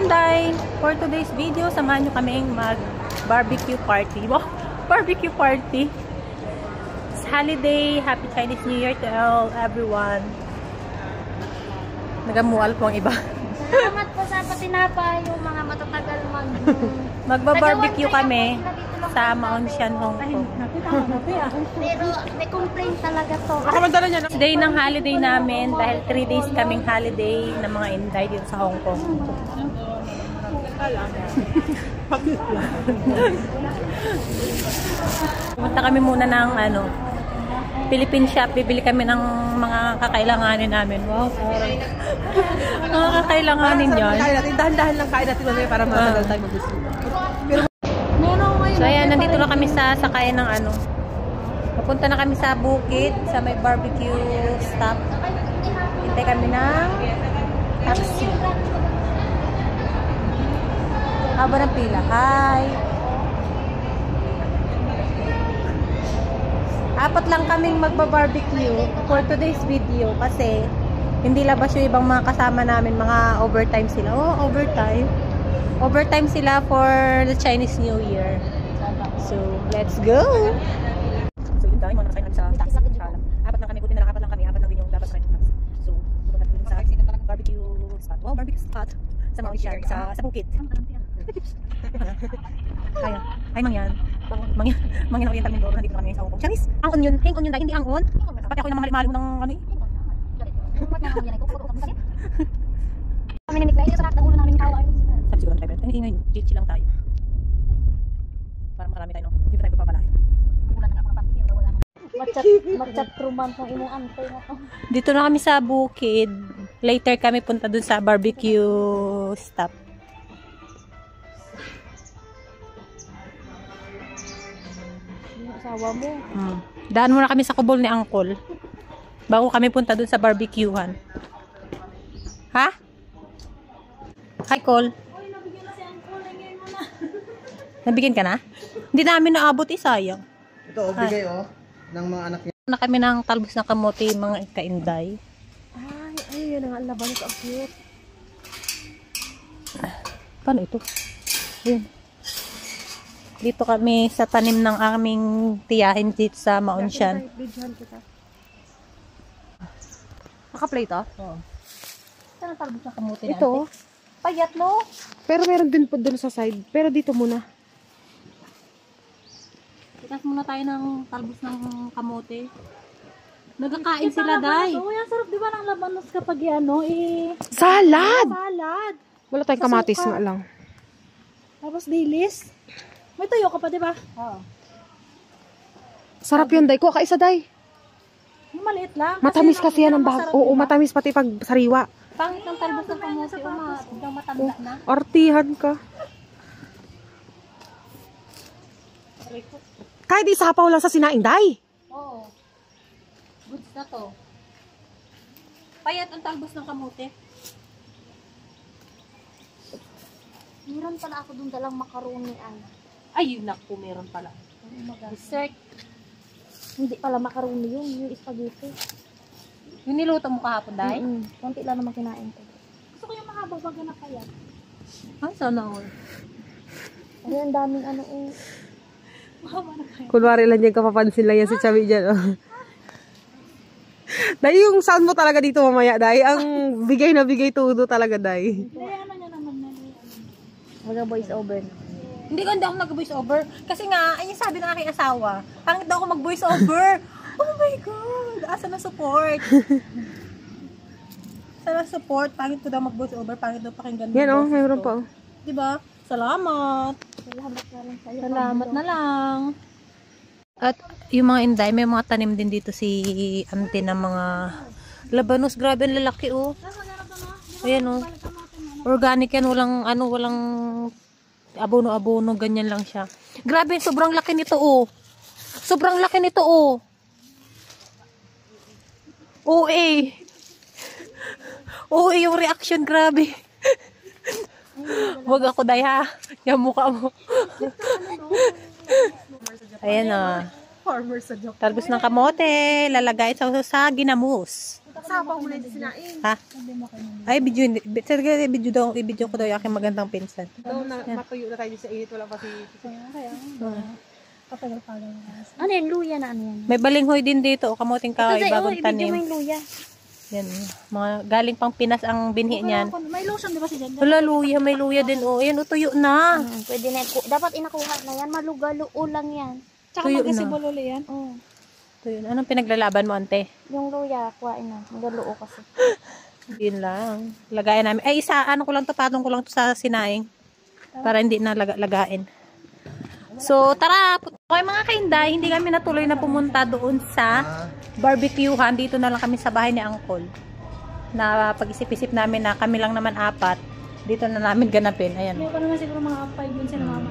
Inday! For today's video, samahan nyo kaming mag-barbecue party. Wow! Barbecue party! It's holiday! Happy Chinese New Year to everyone! Nagamual po ang iba. Salamat po sa patinapa yung mga matatagal Magba-barbecue kami sa Mount Shan, Hong Kong. Pero may complaint talaga to. Today ng holiday namin dahil 3 days kaming holiday ng mga Inday dito sa Hong Kong. Pumunta kami muna ng Philippine shop. Bibili kami ng mga kakailanganin namin. Wow, mga kakailanganin yun. Dahan-dahan lang kain natin mamaya para matagal tayo mag-gusto. So ayan, nandito na kami sa sakayan ng Papunta na kami sa bukid, sa may barbecue stop. Hintay kami ng taxi. Haba ng pila. Hi! Apat lang kaming magba-barbecue for today's video kasi hindi labas yung ibang mga kasama namin, mga overtime sila. Oh, overtime. Overtime sila for the Chinese New Year. So, let's go! So, yun tayo, mga nakasaya namin sa taxi. Apat lang kami, buti na lang, apat lang kami. Apat lang din yung dapat sa taxi. So, pupunta natin sa barbecue spot. Wow, barbecue spot. Sa Mount Shan, sa bukid. Kaya, ay mangyan. Mangyan Oriental Mindoro, nandito kami sa Hong Kong. Chinese, ang onion, hang onion dahil hindi ang on. Pati ako yung mali-mali mo ng Kami nanikla, ito sa lahat ng ulo namin kawa. Sabi siguro ng driver, ay ingay, chill lang tayo. Para marami tayo, no? Hindi ba tayo papalahin? Mag-chat romance ang imong antay na to. Dito na kami sa bukid. Later kami punta dun sa barbecue stop. Asawa mo. Daan muna kami sa kubol ni Uncle. Bago kami punta dun sa barbecuehan. Ha? Hi, Cole. Uy, nabigyan na si Uncle. Ngayon mo na. Nabigyan ka na? Hindi namin naabot, sayang. Ito, bigay ng mga anak niya. Na kami ng talbos ng kamote, mga kainday. Ay, yun ang laban ito. Ang cute. Paano ito? Yun. Dito kami sa tanim ng aming tiyahin dito sa Mount Shan. Naka-play to? Oo. Saan ang talbos ng kamote na? Ito. Payat, no? Pero meron din po doon sa side. Pero dito muna. Itas muna tayo ng talbos ng kamote. Nagkakain sila, day. Oo, yan sarap di ba ng labanos kapag Salad! salad. Wala tayong kamatis nga lang. Tapos dilis. May tuyo ka pa, di ba? Oo. Sarap yun, day. Kuha ka isa, day. Maliit lang. Matamis kasi yan ang bahag. Oo, matamis pati pag sariwa. Pangit ng talbos ng kamote, biglang matanda na. Artihan ka. Kahit isapaw lang sa sinaing, day. Oo. Goods na to. Payat ang talbos ng kamote. Meron pala ako dun dalang macaroni Ay, yun naku, meron pala. Dessert. Hindi pala macaroni yun. Yung spaghetti. Yung niluto mo kahapon, day? Konti lang naman kinain ko. Gusto ko yung mahabang baga na payat. Ay, sana all. Ay, ang daming Kunwari lang yung kapapansin lang yan si Chami dyan. Oh. Day, yung sound mo talaga dito mamaya, day. Ang bigay na bigay todo talaga, day. Mag-voice over. Hindi ako nag-voice over. Kasi nga, ay sabi ng aking asawa, pangit daw ako mag-voice over. Oh my God! Asa na support? Sana support. Pangit ko daw mag-voice over. Pangit daw pakinggan mo. Yan, mayroon pa. Diba? Salamat. Salamat na lang sa'yo. Salamat na lang. At yung mga Inday, may mga tanim din dito si auntie na mga labanos. Grabe ang lalaki, oh. Ayan, oh. Organic yan. Walang abono-abono. Ganyan lang siya. Grabe, sobrang laki nito, oh. Sobrang laki nito, oh. OA. OA yung reaction. Grabe. Huwag ako, day, ha. Yung mukha mo. Ayan, oh. Talbos ng kamote. Lalagay sa ginamos. sabaw mo na yung sinain. Ha? Ay, video, talaga i-video ko daw yung aking magandang pinsan. Ito, matuyo na tayo sa init. Wala pa si... Papagal-pagal. Ano yan? Luya na ano yan? May balinghoy din dito, o kamuting kahoy, bagong ibigay tanim. mo yung luya. Yan, mga galing pang Pinas ang binhi niyan. May lotion di ba si Jen? Wala, luya, may luya din. Oh, yan, tuyo na. Pwede na. Dapat inakuha na yan. Malugaluo lang yan. Tsaka Tuyo magkasibol ulit yan. Oo. Tuyo na. Anong pinaglalaban mo, ante? Yung luya, kuhain na. Magaluo kasi. Yun lang. Lagayan namin. Ay, ano ko lang to, patong ko lang to sa sinaing. Para hindi na lagain. So, tara. Okay mga kainday, hindi kami natuloy na pumunta doon sa barbecuehan. Dito na lang kami sa bahay ni Uncle. Na pag-isip-isip namin na kami lang naman 4. Dito na namin ganapin. Ayan. May pa naman siguro mga 5 yun sila mama.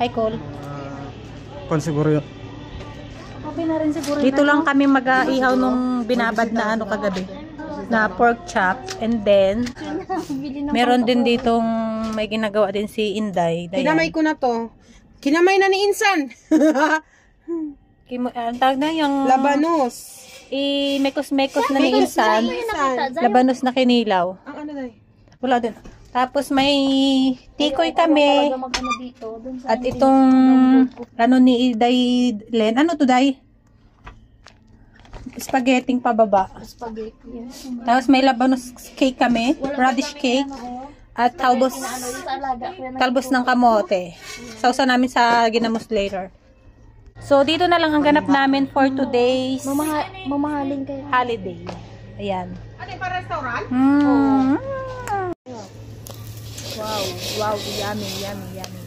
Hi, Cole. Kon siguro yun. Okay na rin siguro. Dito lang kami mag-ihaw nung binabad na ano kagabi. Na pork chop. And then, meron din ditong may ginagawa din si Inday. Kinamay ko na to. Kinamay na ni Insan. Ang tawag na yung... Labanos. Mekos-mekos na ni Insan. Labanos na kinilaw. Ang ano na Wala din. Tapos may tikoy kami. Mag-ano dito. Dun sa At itong ano ni Day Len. Ano to, Day? Spaghetti pababa. spaghetti. Yes. Tapos may labanos cake kami. Radish cake. At talbos ng kamote. Sausa namin sa ginamos later. So, dito na lang ang ganap namin for today's Mamahalin kayo. holiday. Ayan. Ano yung para restaurant? Wow, wow, yummy, yummy, yummy.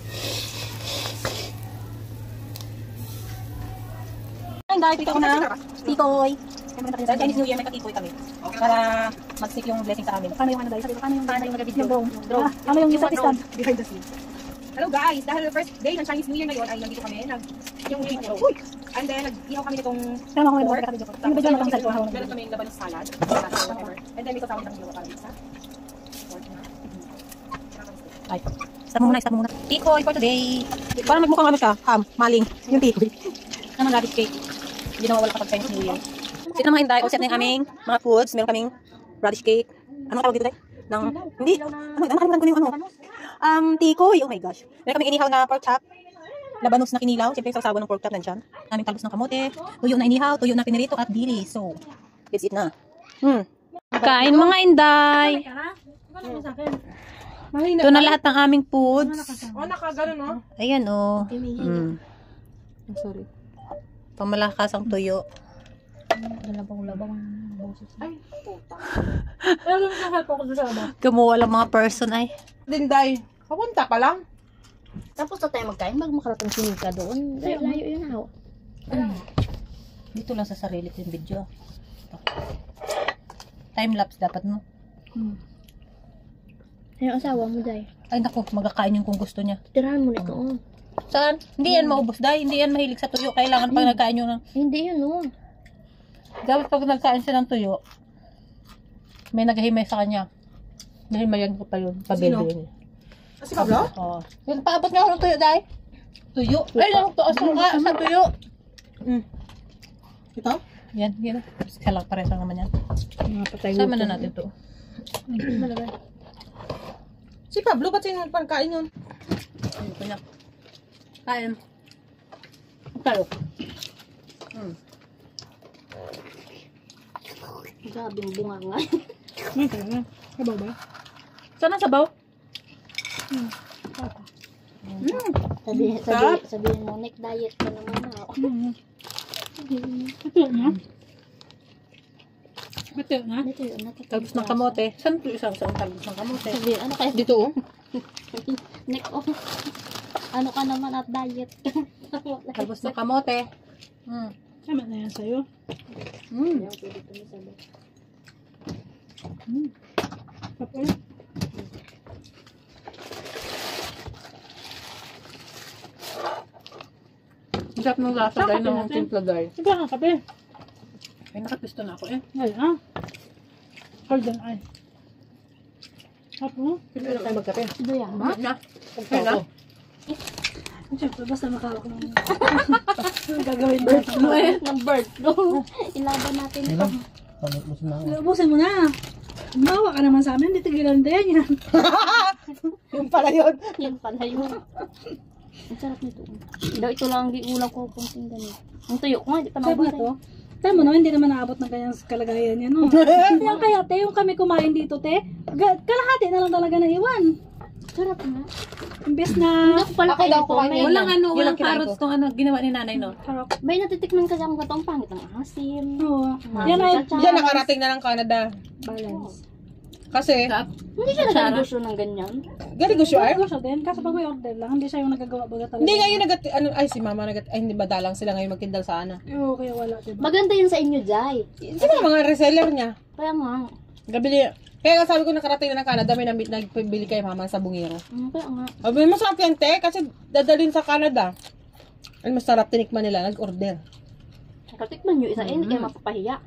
Ay, dahil dito ko na tikoy. Sa Chinese New Year, may katikoy kami. Para mag-stick yung blessing sa amin. Paano yung ano dahil? Paano yung nag-video? Drone. Ano yung isa stand? Behind the scenes. Hello guys, dahil first day ng Chinese New Year ngayon ay nandito kami, yung video. And then nag-ihaw kami nitong pork. Meron kami labanos salad, whatever. And then may kasama ng ginawa para sa pork na. Ay, stop mo muna. Tikoy for today. Parang magmukhang ano siya, maling. Yung tikoy. Ano rabbit cake. Ginawa wala kapag Chinese New Year. So, ito mga hinday, all set na yung aming mga foods. Meron kaming radish cake. Anong tawag dito tayo? Hindi. Nakalimutan ko na yung ano. Tikoy. Oh my gosh. Meron kaming inihaw na pork chop. Labanos na kinilaw. Siyempre, sausawan ng pork chop nandyan. Aming talbos ng kamote. Tuyo na inihaw. Tuyo na pinirito at dili. So, let's eat na. Kain mga inday. Ito na lahat ng aming foods. Oh, nakagano no? Ayan oh. Sorry. Pamalakas ang tuyo. Labang-labang ang boses. Ay, puta. Pero nakahelp ako doon sa ano. Kumuha lang mga person ay. Dinday, papunta pa lang. Tapos na tayo magkain, makarating si Nika doon. Layo yun ako. Dito lang sa sarili ko yung video. Time-lapse dapat no? Yung asawa mo, Day. Ay naku, magkakain yung kung gusto niya. Tirahan mo na ito, oh. Saan? Hindi yan maubos dahil hindi yan mahilig sa tuyo. Kailangan pag nagkain nyo ng... Hindi yun, oh. Dapat pag nagkain siya ng tuyo, may naghihimay sa kanya. Nahimayan ko pa yun. Pabili niya. Si Pablo? Oo. Yung paabot nga ako ng tuyo dahil. Tuyo? Ay, nagtuas ko nga sa tuyo. Ito? Yan, yan. Isa lang, pares lang naman yan. Sama na natin to. Si Pablo, ba't yung pagkain yun? Ito niya. Kain. Tayo. Sabing bunga nga. Sabaw ba? Saan ang sabaw? Sabihin mo, neck diet ka naman na. Ba't yun ha? Ito yun, Talbos ng kamote. Saan ito isang talbos ng kamote? Sabihin, ano kaya? Dito oh. Neck off. Ano ka naman at diet? Talbos ng kamote. Tama na yan sa'yo. Kapal. Ang sarap ng lasa dahil ng timpla dahil. Ito nga kape. Ay, nakapisto na ako eh. Ay ha? Hold on ay. Hapo? Pili na tayo magkape. Ito yan. Ha? Na? Ay na? Siyempre, basta makawak ng gagawin natin. Ng bird. Ilaban natin ito. Ubusin mo na. Mawa ka naman sa amin, hindi tigilan din yan. Yung pala yun. Yan pala yun. Ang sarap nito. Daw ito lang ang giulam ko kung ganito. Ang tuyo ko nga, di pa Sarap na naubos. to. Tama no, hindi naman naabot ng ganyang kalagayan yan, no? Kaya kaya, te, yung kami kumain dito, te, kalahati na lang talaga na iwan. Sarap na. Imbes Hindi na, ako pala Ako kayo daw ito. kumain May, yun. Walang ano, Yun walang ang kinain carrots ko. tong ano, ginawa ni nanay, no? harap. may natitikman kasi ako itong pangit ang asim. Oo. Yan ay Diyan nakarating na ng Canada. balance. Kasi, Hindi siya nag-negosyo ng ganyan. galing ko siya. Hindi ko siya din, kasi pag may order lang, hindi siya yung nagagawa baga talaga. Hindi ngayon si mama ay hindi ba dalang sila ngayon magtindal sa ana. Oo, kaya wala, diba? Maganda yun sa inyo, Jai. Sino mga reseller niya? Kaya nga. Gabili. Kaya nga sabi ko nakarating na ng Canada, may nagbili kay mama sa Bungiro. Kaya nga. Sabi, masarap yan, te, kasi dadalhin sa Canada. Ay, masarap tinikman nila, nag-order. Katikman nyo isa, hindi kayo mapapahiya.